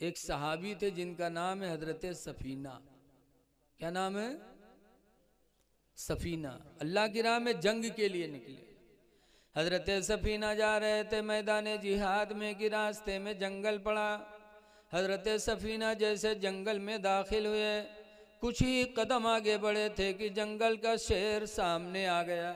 एक सहाबी थे जिनका नाम है हजरत सफीना। क्या नाम है? सफीना। अल्लाह की राह में जंग के लिए निकले। हजरत सफीना जा रहे थे मैदान जिहाद में कि रास्ते में जंगल पड़ा। हजरत सफीना जैसे जंगल में दाखिल हुए, कुछ ही कदम आगे बढ़े थे कि जंगल का शेर सामने आ गया।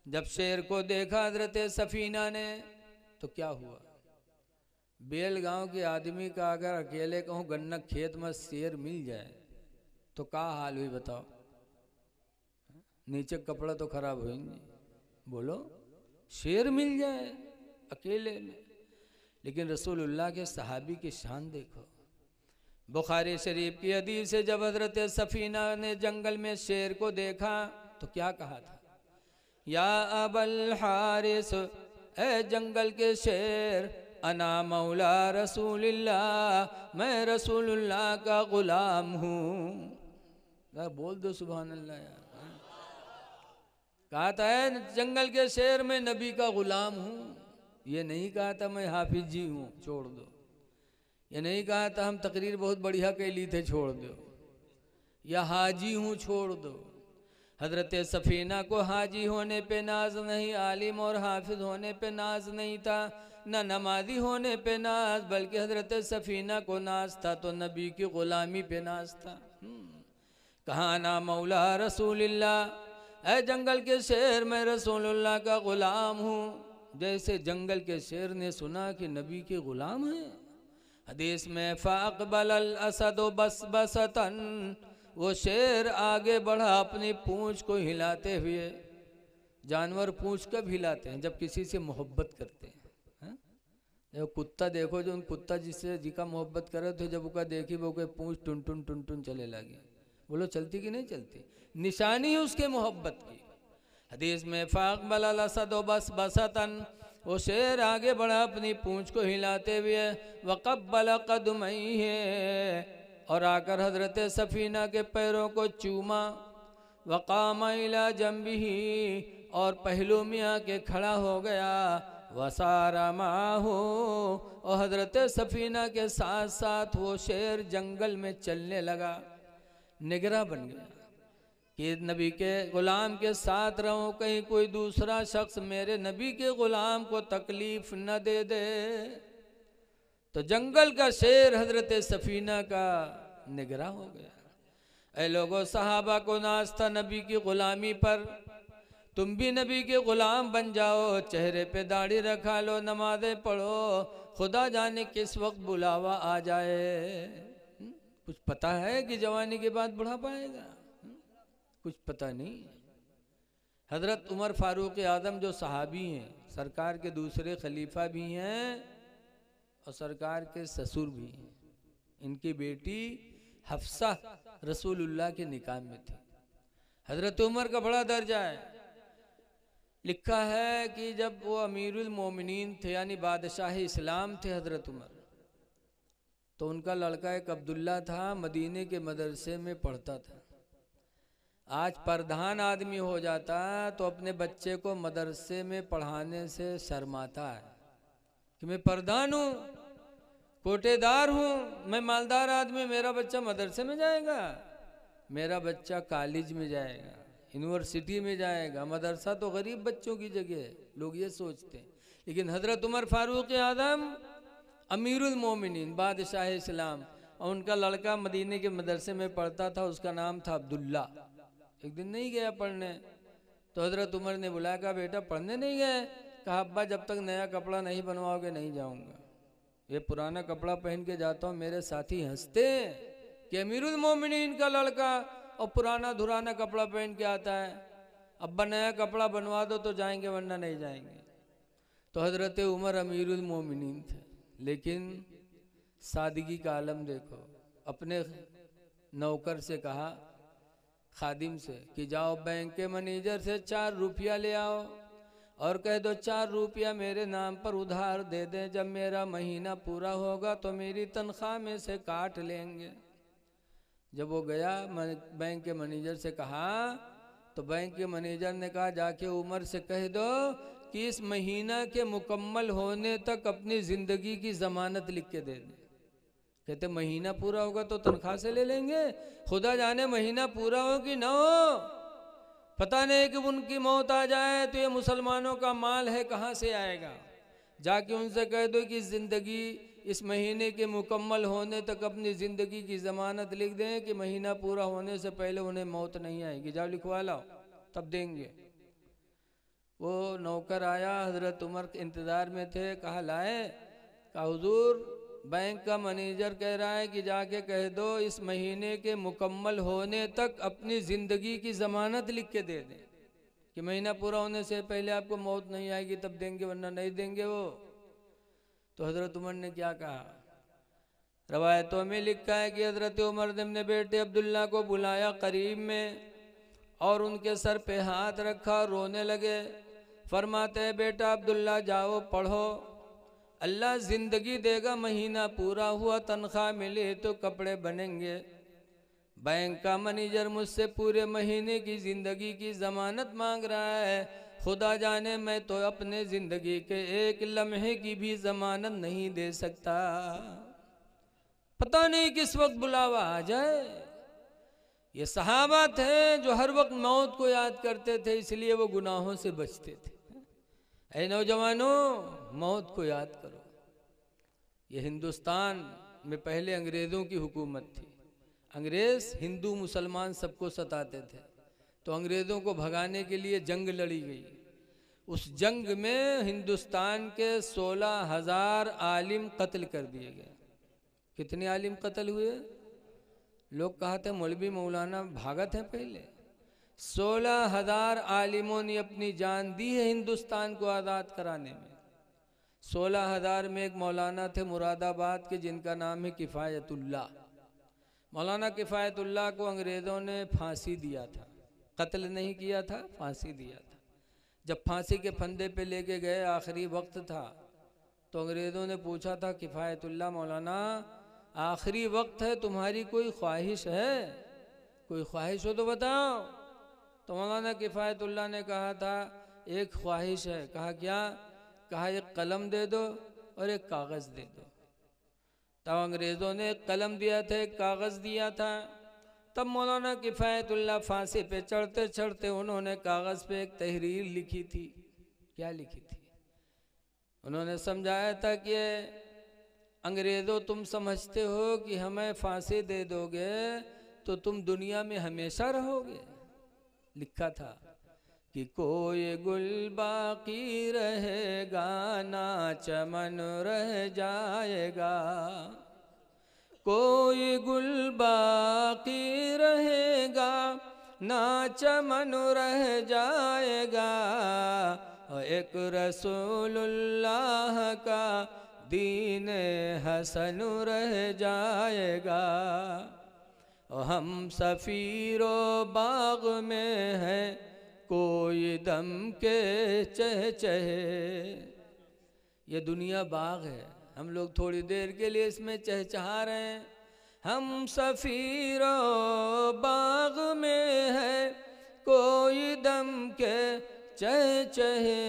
जब शेर को देखा हजरत सफीना ने तो क्या हुआ? बेल गांव के आदमी का अगर अकेले कहूँ गन्ना खेत में शेर मिल जाए तो क्या हाल हुई बताओ? नीचे कपड़ा तो खराब होंगे। बोलो, शेर मिल जाए अकेले में। लेकिन रसूलुल्लाह के सहाबी की शान देखो। बुखारी शरीफ की हदीस से जब हजरत सफीना ने जंगल में शेर को देखा तो क्या कहा था? या अबल हारिस, ए जंगल के शेर, अना मौला रसूलिल्लाह, मैं रसूलुल्लाह का गुलाम हूँ। बोल दो सुभान अल्लाह यार। कहा था है जंगल के शेर में नबी का गुलाम हूँ। ये नहीं कहा था मैं हाफिज जी हूँ छोड़ दो। ये नहीं कहा था हम तकरीर बहुत बढ़िया कैली थे छोड़ दो, या हाजी हूँ छोड़ दो। हजरत सफीना को हाजी होने पे नाज नहीं, आलिम और हाफिज होने पे नाज नहीं था, न नमाजी होने पे नाज, बल्कि हजरत सफीना को नाज था तो नबी की गुलामी पे नाज था। कहा ना मौला रसूलिल्लाह, ऐ जंगल के शेर मैं रसूलुल्लाह का गुलाम हूँ। जैसे जंगल के शेर ने सुना कि नबी के गुलाम है, हदीस में फ़अक़बल अल असद बसबसतन, वो शेर आगे बढ़ा अपनी पूंछ को हिलाते हुए। जानवर पूंछ कब हिलाते हैं? जब किसी से मोहब्बत करते हैं। जब कुत्ता देखो, जो कुत्ता जिससे जिका मोहब्बत करे तो जब उसका देखी वो के पूंछ टुन टुन टुन टुन चले लगे। बोलो चलती कि नहीं चलती? निशानी है उसके मोहब्बत की। हदीस में फ़अक़बल अल असद बसबसतन, वो शेर आगे बढ़ा अपनी पूंछ को हिलाते हुए। वक़ब्बल क़दमैहि, और आकर हजरत सफीना के पैरों को चूमा। वक़ाम इला जंबिही, और पहलू में आके खड़ा हो गया। वसारा माहू, और हजरत सफीना के साथ साथ वो शेर जंगल में चलने लगा। निगरां बन गया कि नबी के गुलाम के साथ रहूं, कहीं कोई दूसरा शख्स मेरे नबी के गुलाम को तकलीफ न दे दे। तो जंगल का शेर हजरत सफीना का निगरां हो गया। ऐ लोगों, सहाबा को नाज था नबी की गुलामी पर, तुम भी नबी के गुलाम बन जाओ, चेहरे पे दाढ़ी रखा लो, नमाजें पढ़ो, खुदा जाने किस वक्त बुलावा आ जाए। कुछ पता है कि जवानी के बाद बुढ़ापा आएगा? कुछ पता नहीं। हजरत उमर फारूक आजम जो सहाबी हैं, सरकार के दूसरे खलीफा भी हैं और सरकार के ससुर भी हैं, इनकी बेटी हफ्सा रसूलुल्लाह के निकाह में थी। हजरत उमर का बड़ा दर्जा है। लिखा है कि जब वो अमीरुल मोमिनीन थे, यानी बादशाह इस्लाम थे हजरत उमर, तो उनका लड़का एक अब्दुल्ला था, मदीने के मदरसे में पढ़ता था। आज प्रधान आदमी हो जाता तो अपने बच्चे को मदरसे में पढ़ाने से शर्माता है कि मैं प्रधान हूँ, कोटेदार हूँ, मैं मालदार आदमी, मेरा बच्चा मदरसे में जाएगा, मेरा बच्चा कॉलेज में जाएगा, यूनिवर्सिटी में जाएगा, मदरसा तो गरीब बच्चों की जगह है, लोग ये सोचते हैं। लेकिन हजरत उमर फारूक आजम अमीरुल मोमिनीन, बादशाह इस्लाम, और उनका लड़का मदीने के मदरसे में पढ़ता था, उसका नाम था अब्दुल्ला। एक दिन नहीं गया पढ़ने, तो हजरत उमर ने बुलाया, कहा बेटा पढ़ने नहीं गए? कहा अब्बा जब तक नया कपड़ा नहीं बनवाओगे नहीं जाऊंगा, ये पुराना कपड़ा पहन के जाता हूँ, मेरे साथी हंसते हैं कि अमीरुल मोमिनीन का लड़का और पुराना धुराना कपड़ा पहन के आता है, अब्बा नया कपड़ा बनवा दो तो जाएंगे वरना नहीं जाएंगे। तो हजरत उमर अमीरुल मोमिनीन थे, लेकिन सादगी का आलम देखो। अपने नौकर से कहा, खादिम से, कि जाओ बैंक के मैनेजर से 4 रुपया ले आओ और कह दो 4 रुपया मेरे नाम पर उधार दे दें, जब मेरा महीना पूरा होगा तो मेरी तनख्वाह में से काट लेंगे। जब वो गया बैंक के मैनेजर से कहा, तो बैंक के मैनेजर ने कहा जाके उमर से कह दो कि इस महीना के मुकम्मल होने तक अपनी ज़िंदगी की ज़मानत लिख के दे दे। कहते महीना पूरा होगा तो तनख्वाह से ले लेंगे, खुदा जाने महीना पूरा हो कि ना हो, पता नहीं कि उनकी मौत आ जाए तो ये मुसलमानों का माल है कहाँ से आएगा। जाके उनसे कह दो कि ज़िंदगी इस महीने के मुकम्मल होने तक अपनी ज़िंदगी की ज़मानत लिख दें कि महीना पूरा होने से पहले उन्हें मौत नहीं आएगी, जाओ लिखवा लाओ तब देंगे। वो नौकर आया, हज़रत उमर के इंतज़ार में थे, कहा लाए, कहा हुजूर बैंक का मैनेजर कह रहा है कि जाके कह दो इस महीने के मुकम्मल होने तक अपनी ज़िंदगी की ज़मानत लिख के दे दें कि महीना पूरा होने से पहले आपको मौत नहीं आएगी तब देंगे, वरना नहीं देंगे वो। तो हज़रत उमर ने क्या कहा, रवायतों में लिखा है कि हज़रत उमर ने अपने बेटे अब्दुल्ला को बुलाया करीब में और उनके सर पे हाथ रखा, रोने लगे। फरमाते हैं बेटा अब्दुल्ला जाओ पढ़ो, अल्लाह ज़िंदगी देगा, महीना पूरा हुआ तनख्वाह मिली तो कपड़े बनेंगे। बैंक का मैनेजर मुझसे पूरे महीने की ज़िंदगी की ज़मानत मांग रहा है, खुदा जाने मैं तो अपने ज़िंदगी के एक लम्हे की भी ज़मानत नहीं दे सकता, पता नहीं किस वक्त बुलावा आ जाए। ये सहाबा थे जो हर वक्त मौत को याद करते थे, इसलिए वो गुनाहों से बचते थे। ऐ नौजवानों, मौत को याद करो। ये हिंदुस्तान में पहले अंग्रेज़ों की हुकूमत थी, अंग्रेज़ हिंदू मुसलमान सबको सताते थे, तो अंग्रेज़ों को भगाने के लिए जंग लड़ी गई। उस जंग में हिंदुस्तान के 16,000 आलिम कत्ल कर दिए गए। कितने आलिम कत्ल हुए? लोग कहते मौलवी मौलाना भागत हैं पहले। 16,000 आलिमों ने अपनी जान दी है हिंदुस्तान को आज़ाद कराने में। 16,000 में एक मौलाना थे मुरादाबाद के, जिनका नाम है किफ़ायतुल्लाह। मौलाना किफ़ायतुल्लाह को अंग्रेज़ों ने फांसी दिया था, कत्ल नहीं किया था, फांसी दिया था। जब फांसी के फंदे पे लेके गए, आखिरी वक्त था, तो अंग्रेज़ों ने पूछा था किफ़ायतुल्लाह मौलाना आखिरी वक्त है, तुम्हारी कोई ख्वाहिश है? कोई ख्वाहिश हो तो बताओ। तो मौलाना किफ़ायतुल्लाह ने कहा था एक ख्वाहिश है। कहा क्या? कहा एक कलम दे दो और एक कागज़ दे दो। तब अंग्रेज़ों ने एक कलम दिया था, एक कागज़ दिया था। तब मौलाना किफ़ायतुल्लाह फांसी पे चढ़ते चढ़ते उन्होंने कागज़ पे एक तहरीर लिखी थी। क्या लिखी थी? उन्होंने समझाया था कि अंग्रेज़ों तुम समझते हो कि हमें फांसी दे दोगे तो तुम दुनिया में हमेशा रहोगे। लिखा था कि कोई गुल बाकी रहेगा ना चमन रह जाएगा, कोई गुल बाकी रहेगा ना चमन रह जाएगा, एक रसूलुल्लाह का दीन हसन रह जाएगा। हम सफ़ीरो बाग में हैं कोई दम के चहचहे। ये दुनिया बाग है, हम लोग थोड़ी देर के लिए इसमें चहचहा रहे हैं। हम सफ़ीरो बाग में है कोई दम के चहचहे,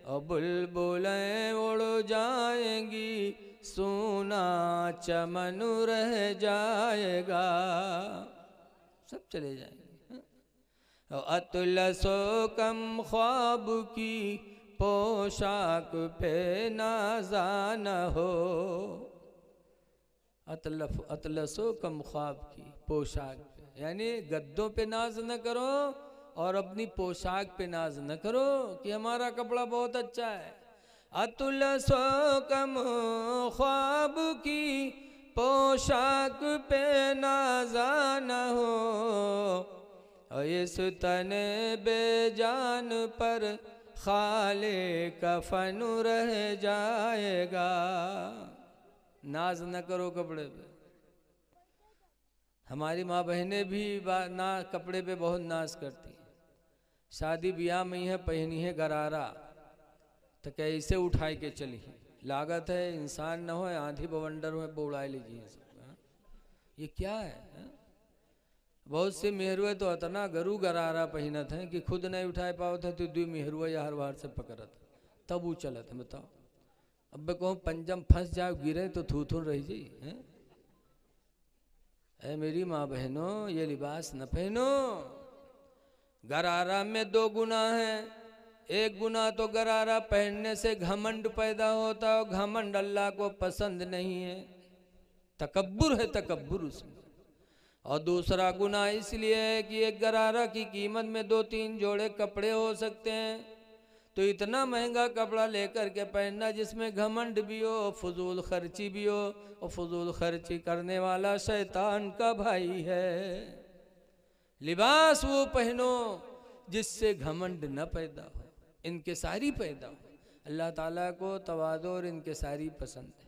और बुलबुलें उड़ जाएंगी सोना चमन रह जाएगा। सब चले जाएंगे। अतलसो कम ख्वाब की पोशाक पे नाज़ा न हो। अतलसो कम ख्वाब की पोशाक पे, यानी गद्दों पे नाज न करो और अपनी पोशाक पे नाज न करो कि हमारा कपड़ा बहुत अच्छा है। अतलसो कम ख्वाब की पोशाक पे नाज़ा न हो, और इस तने बेजान पर खाले कफन रह जाएगा। नाज न करो कपड़े पे। हमारी माँ बहनें भी ना कपड़े पे बहुत नाज करती हैं। शादी ब्याह में है पहनी है गरारा तो कैसे उठाए के चली है। लागत है इंसान न हो आंधी बवंडर हो उड़ाए लीजिए सब। ये क्या है? बहुत से मेहरुए तो इतना गरू गरारा पहनत हैं कि खुद नहीं उठाए पाओ थे तो दू मेहरुआ या हर बार से पकड़त तब वो चलत है। बताओ अब कहूँ पंजम फंस जाओ गिरे तो थू थू रह जी हैं। ऐ मेरी माँ बहनों, ये लिबास न पहनो। गरारा में दो गुना है। एक गुना तो गरारा पहनने से घमंड पैदा होता है, घमंड अल्लाह को पसंद नहीं है, तकब्बुर है तकब्बुर उसमें। और दूसरा गुना इसलिए है कि एक गरारा की कीमत में 2-3 जोड़े कपड़े हो सकते हैं, तो इतना महंगा कपड़ा लेकर के पहनना जिसमें घमंड भी हो, फजूल खर्ची भी हो, और फजूल खर्ची करने वाला शैतान का भाई है। लिबास वो पहनो जिससे घमंड न पैदा हो, इनके सारी पैदा हो। अल्लाह ताला को तवाज़ो और इनके सारी पसंद है।